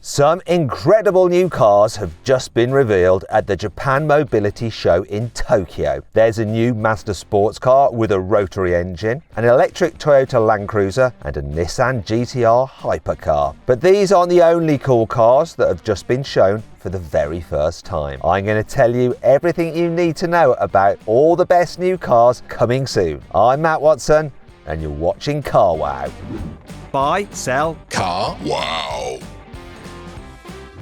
Some incredible new cars have just been revealed at the Japan Mobility Show in Tokyo. There's a new Mazda sports car with a rotary engine, an electric Toyota Land Cruiser and a Nissan GT-R hypercar. But these aren't the only cool cars that have just been shown for the very first time. I'm going to tell you everything you need to know about all the best new cars coming soon. I'm Matt Watson and you're watching Car Wow. Buy, sell, Car Wow.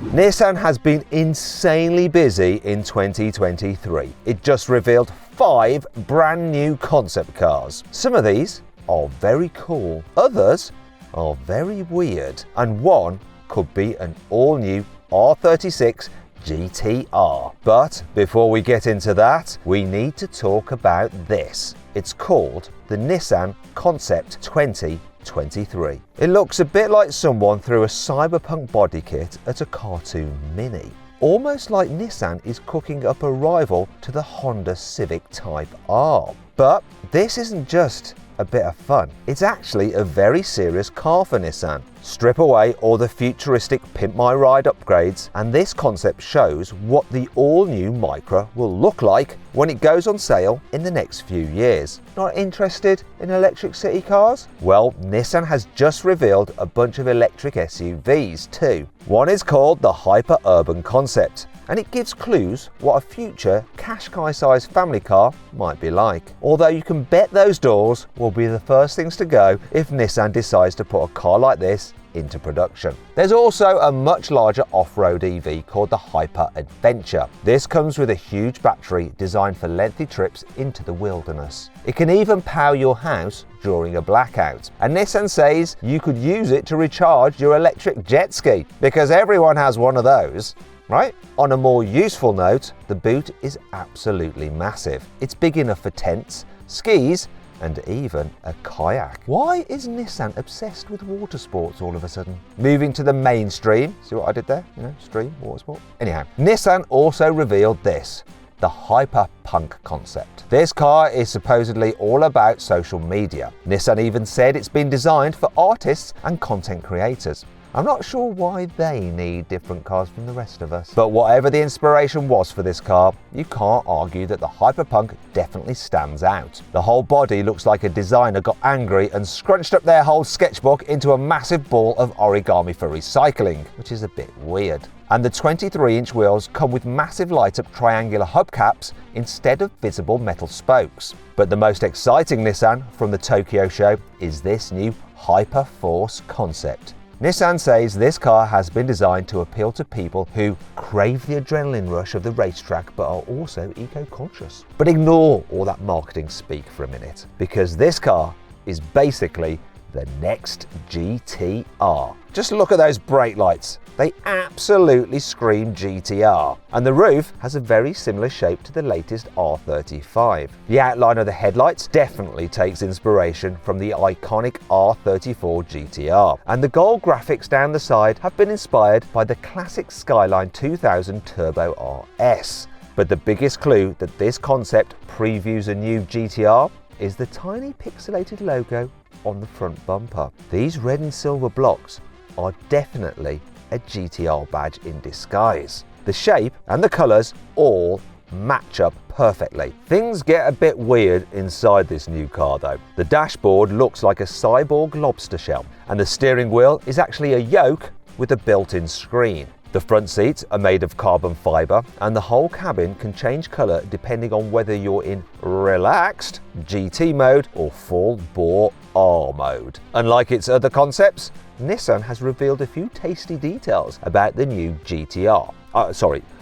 Nissan has been insanely busy in 2023. It just revealed 5 brand new concept cars. Some of these are very cool, others are very weird, and one could be an all-new R36 GT-R. But before we get into that, we need to talk about this. It's called the Nissan Concept 2023. It looks a bit like someone threw a cyberpunk body kit at a cartoon Mini. Almost like Nissan is cooking up a rival to the Honda Civic Type R. But this isn't just a bit of fun. It's actually a very serious car for Nissan. Strip away all the futuristic Pimp My Ride upgrades and this concept shows what the all-new Micra will look like when it goes on sale in the next few years. Not interested in electric city cars? Well, Nissan has just revealed a bunch of electric SUVs too. One is called the Hyper Urban Concept, and it gives clues what a future Qashqai-sized family car might be like. Although you can bet those doors will be the first things to go if Nissan decides to put a car like this into production. There's also a much larger off-road EV called the Hyper Adventure. This comes with a huge battery designed for lengthy trips into the wilderness. It can even power your house during a blackout. And Nissan says you could use it to recharge your electric jet ski, because everyone has one of those. Right? On a more useful note, the boot is absolutely massive. It's big enough for tents, skis, and even a kayak. Why is Nissan obsessed with water sports all of a sudden? Moving to the mainstream, see what I did there? You know, stream, water sport. Anyhow, Nissan also revealed this, the Hyperpunk concept. This car is supposedly all about social media. Nissan even said it's been designed for artists and content creators. I'm not sure why they need different cars from the rest of us. But whatever the inspiration was for this car, you can't argue that the Hyperpunk definitely stands out. The whole body looks like a designer got angry and scrunched up their whole sketchbook into a massive ball of origami for recycling, which is a bit weird. And the 23-inch wheels come with massive light-up triangular hubcaps instead of visible metal spokes. But the most exciting Nissan from the Tokyo show is this new Hyperforce concept. Nissan says this car has been designed to appeal to people who crave the adrenaline rush of the racetrack but are also eco-conscious. But ignore all that marketing speak for a minute, because this car is basically the next GT-R. Just look at those brake lights. They absolutely scream GT-R. And the roof has a very similar shape to the latest R35. The outline of the headlights definitely takes inspiration from the iconic R34 GT-R. And the gold graphics down the side have been inspired by the classic Skyline 2000 Turbo RS. But the biggest clue that this concept previews a new GT-R is the tiny pixelated logo on the front bumper. These red and silver blocks are definitely a GT-R badge in disguise. The shape and the colours all match up perfectly. Things get a bit weird inside this new car though. The dashboard looks like a cyborg lobster shell, and the steering wheel is actually a yoke with a built-in screen. The front seats are made of carbon fibre, and the whole cabin can change colour depending on whether you're in relaxed GT mode or full bore R mode. Unlike its other concepts, Nissan has revealed a few tasty details about the new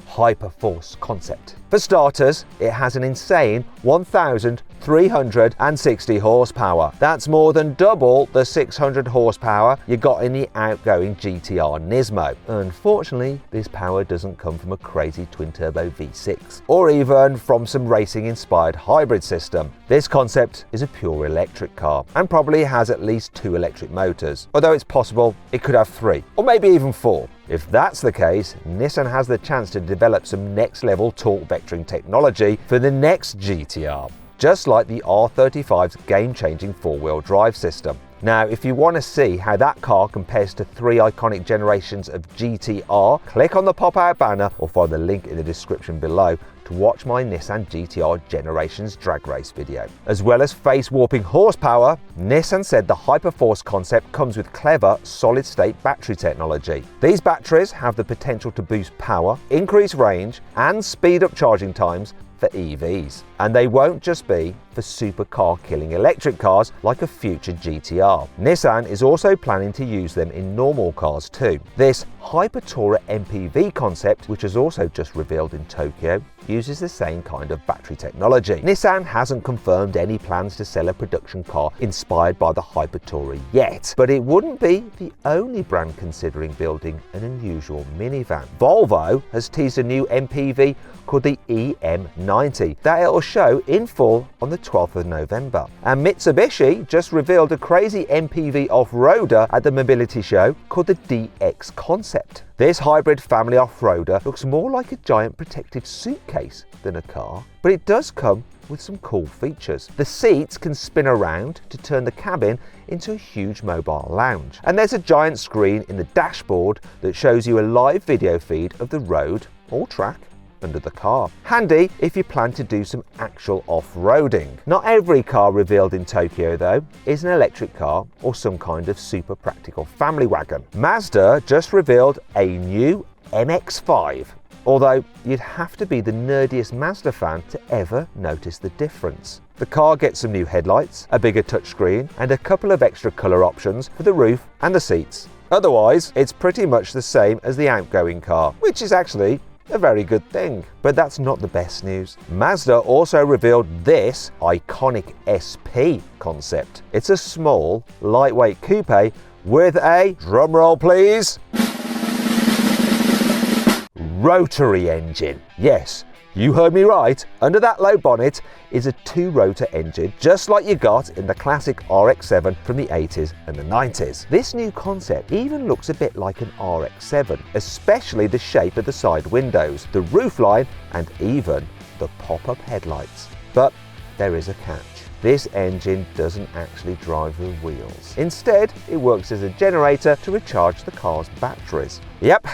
Hyperforce concept. For starters, it has an insane 1,360 horsepower. That's more than double the 600 horsepower you got in the outgoing GT-R Nismo. Unfortunately, this power doesn't come from a crazy twin-turbo V6 or even from some racing-inspired hybrid system. This concept is a pure electric car and probably has at least 2 electric motors, although it's possible it could have 3 or maybe even 4. If that's the case, Nissan has the chance to develop some next-level torque vectoring technology for the next GT-R, just like the R35's game-changing four-wheel drive system. Now, if you want to see how that car compares to 3 iconic generations of GTR, click on the pop-out banner or find the link in the description below to watch my Nissan GTR Generations drag race video. As well as face-warping horsepower, Nissan said the Hyperforce concept comes with clever solid-state battery technology. These batteries have the potential to boost power, increase range, and speed up charging times for EVs. And they won't just be for supercar-killing electric cars like a future GTR. Nissan is also planning to use them in normal cars too. This Hypertora MPV concept, which was also just revealed in Tokyo, uses the same kind of battery technology. Nissan hasn't confirmed any plans to sell a production car inspired by the Hypertora yet, but it wouldn't be the only brand considering building an unusual minivan. Volvo has teased a new MPV called the EM90 that it'll show in full on the 12th of November. And Mitsubishi just revealed a crazy MPV off-roader at the mobility show called the DX Concept. This hybrid family off-roader looks more like a giant protective suitcase than a car, but it does come with some cool features. The seats can spin around to turn the cabin into a huge mobile lounge. And there's a giant screen in the dashboard that shows you a live video feed of the road or track under the car. Handy if you plan to do some actual off-roading. Not every car revealed in Tokyo though is an electric car or some kind of super practical family wagon. Mazda just revealed a new MX-5. Although you'd have to be the nerdiest Mazda fan to ever notice the difference. The car gets some new headlights, a bigger touchscreen, and a couple of extra colour options for the roof and the seats. Otherwise, it's pretty much the same as the outgoing car, which is actually a very good thing. But that's not the best news. Mazda also revealed this iconic SP concept. It's a small, lightweight coupe with a, drumroll please, rotary engine. Yes, you heard me right. Under that low bonnet is a 2-rotor engine, just like you got in the classic RX-7 from the 80s and the 90s. This new concept even looks a bit like an RX-7, especially the shape of the side windows, the roofline, and even the pop-up headlights. But there is a catch. This engine doesn't actually drive the wheels. Instead, it works as a generator to recharge the car's batteries. Yep.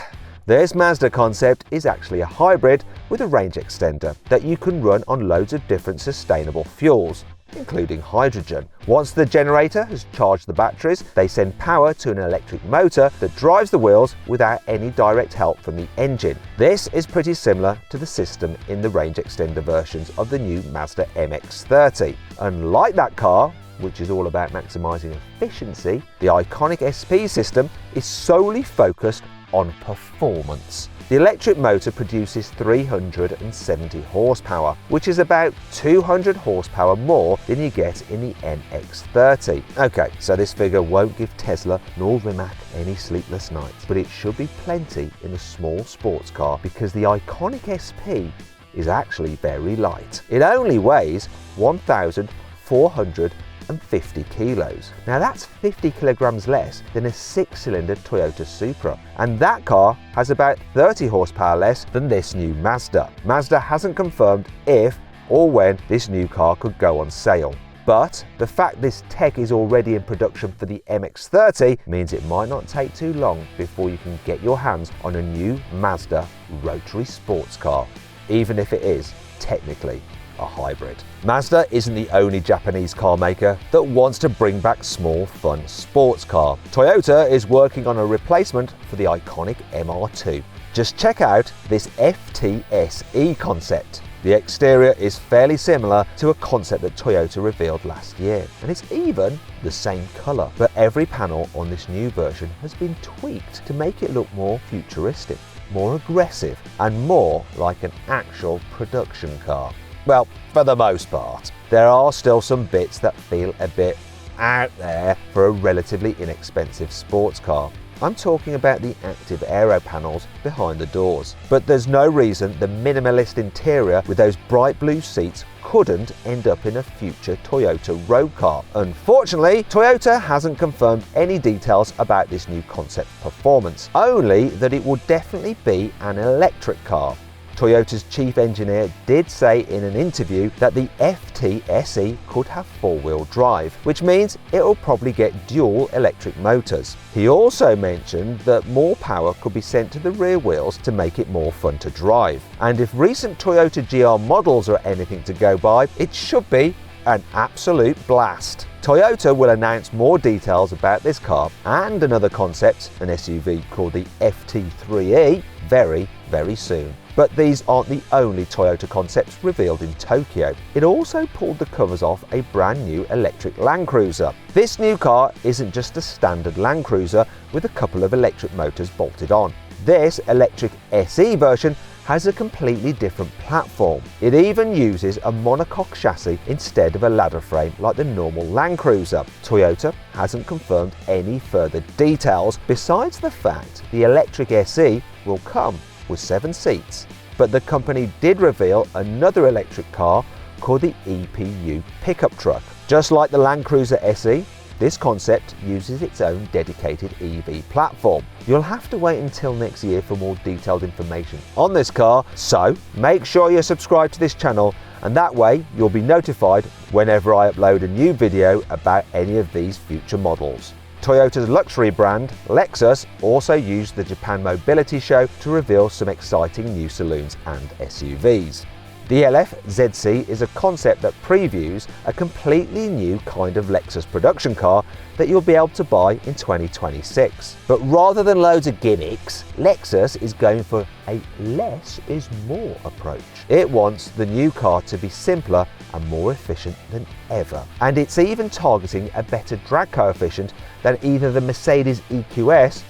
This Mazda concept is actually a hybrid with a range extender that you can run on loads of different sustainable fuels, including hydrogen. Once the generator has charged the batteries, they send power to an electric motor that drives the wheels without any direct help from the engine. This is pretty similar to the system in the range extender versions of the new Mazda MX-30. Unlike that car, which is all about maximising efficiency, the iconic SP system is solely focused on performance. The electric motor produces 370 horsepower, which is about 200 horsepower more than you get in the MX-30. Okay, so this figure won't give Tesla nor Rimac any sleepless nights, but it should be plenty in a small sports car because the iconic SP is actually very light. It only weighs 1,450 kilos. Now that's 50 kilograms less than a 6-cylinder Toyota Supra, and that car has about 30 horsepower less than this new Mazda. Mazda hasn't confirmed if or when this new car could go on sale. But the fact this tech is already in production for the MX-30 means it might not take too long before you can get your hands on a new Mazda rotary sports car, even if it is technically a hybrid. Mazda isn't the only Japanese car maker that wants to bring back small, fun sports car. Toyota is working on a replacement for the iconic MR2. Just check out this FTSE concept. The exterior is fairly similar to a concept that Toyota revealed last year, and it's even the same colour. But every panel on this new version has been tweaked to make it look more futuristic, more aggressive, and more like an actual production car. Well, for the most part. There are still some bits that feel a bit out there for a relatively inexpensive sports car. I'm talking about the active aero panels behind the doors. But there's no reason the minimalist interior with those bright blue seats couldn't end up in a future Toyota road car. Unfortunately, Toyota hasn't confirmed any details about this new concept performance, only that it will definitely be an electric car. Toyota's chief engineer did say in an interview that the FT SE could have four-wheel drive, which means it will probably get dual electric motors. He also mentioned that more power could be sent to the rear wheels to make it more fun to drive. And if recent Toyota GR models are anything to go by, it should be an absolute blast. Toyota will announce more details about this car and another concept, an SUV called the FT3e, very soon. But these aren't the only Toyota concepts revealed in Tokyo. It also pulled the covers off a brand new electric Land Cruiser. This new car isn't just a standard Land Cruiser with a couple of electric motors bolted on. This electric SE version has a completely different platform. It even uses a monocoque chassis instead of a ladder frame like the normal Land Cruiser. Toyota hasn't confirmed any further details besides the fact the electric SE will come with 7 seats. But the company did reveal another electric car called the EPU pickup truck. Just like the Land Cruiser SE, this concept uses its own dedicated EV platform. You'll have to wait until next year for more detailed information on this car, so make sure you're subscribed to this channel, and that way you'll be notified whenever I upload a new video about any of these future models. Toyota's luxury brand, Lexus, also used the Japan Mobility Show to reveal some exciting new saloons and SUVs. The LF ZC is a concept that previews a completely new kind of Lexus production car that you'll be able to buy in 2026. But rather than loads of gimmicks, Lexus is going for a less is more approach. It wants the new car to be simpler and more efficient than ever. And it's even targeting a better drag coefficient than either the Mercedes EQS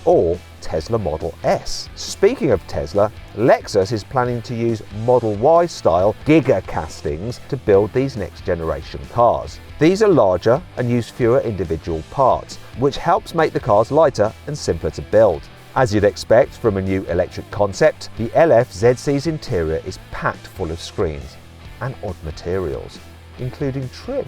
or Tesla Model S. Speaking of Tesla, Lexus is planning to use Model Y style Giga castings to build these next generation cars. These are larger and use fewer individual parts, which helps make the cars lighter and simpler to build. As you'd expect from a new electric concept, the LF ZC's interior is packed full of screens and odd materials, including trim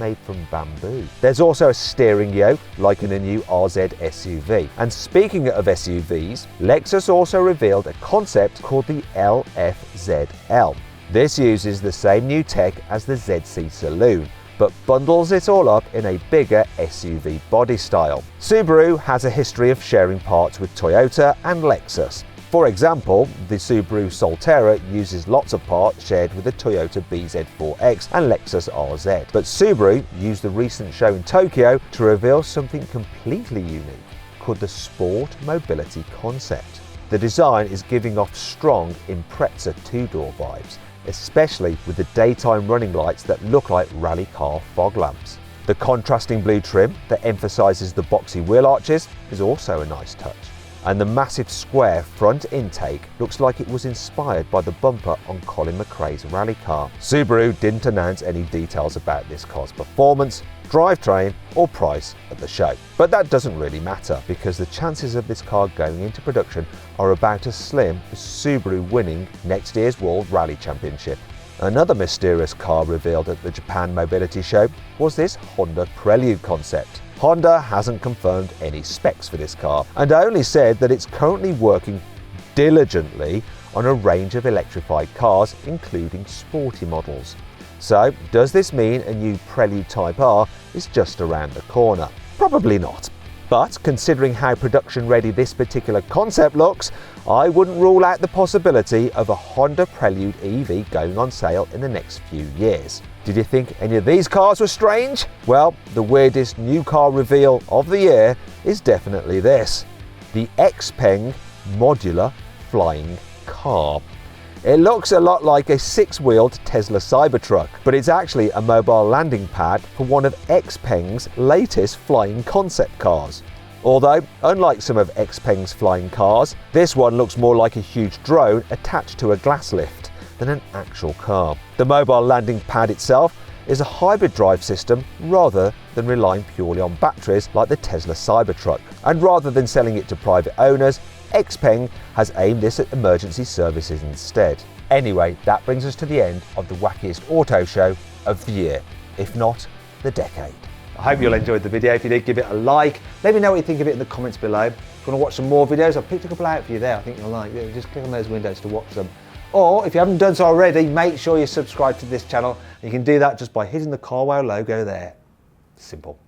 made from bamboo. There's also a steering yoke like in a new RZ SUV. And speaking of SUVs, Lexus also revealed a concept called the LFZL. This uses the same new tech as the ZC Saloon, but bundles it all up in a bigger SUV body style. Subaru has a history of sharing parts with Toyota and Lexus. For example, the Subaru Solterra uses lots of parts shared with the Toyota BZ4X and Lexus RZ. But Subaru used the recent show in Tokyo to reveal something completely unique called the Sport Mobility concept. The design is giving off strong Impreza two-door vibes, especially with the daytime running lights that look like rally car fog lamps. The contrasting blue trim that emphasises the boxy wheel arches is also a nice touch. And the massive square front intake looks like it was inspired by the bumper on Colin McRae's rally car. Subaru didn't announce any details about this car's performance, drivetrain or price at the show. But that doesn't really matter because the chances of this car going into production are about as slim as Subaru winning next year's World Rally Championship. Another mysterious car revealed at the Japan Mobility Show was this Honda Prelude concept. Honda hasn't confirmed any specs for this car and only said that it's currently working diligently on a range of electrified cars, including sporty models. So, does this mean a new Prelude Type R is just around the corner? Probably not. But considering how production ready this particular concept looks, I wouldn't rule out the possibility of a Honda Prelude EV going on sale in the next few years. Did you think any of these cars were strange? Well, the weirdest new car reveal of the year is definitely this: the XPeng Modular Flying Car. It looks a lot like a 6-wheeled Tesla Cybertruck, but it's actually a mobile landing pad for one of XPeng's latest flying concept cars. Although, unlike some of XPeng's flying cars, this one looks more like a huge drone attached to a glass lift than an actual car. The mobile landing pad itself is a hybrid drive system rather than relying purely on batteries like the Tesla Cybertruck. And rather than selling it to private owners, XPeng has aimed this at emergency services instead. Anyway, that brings us to the end of the wackiest auto show of the year, if not the decade. I hope you all enjoyed the video. If you did, give it a like. Let me know what you think of it in the comments below. If you want to watch some more videos, I've picked a couple out for you there I think you'll like. Just click on those windows to watch them. Or if you haven't done so already, make sure you subscribe to this channel. You can do that just by hitting the CarWow logo there. Simple.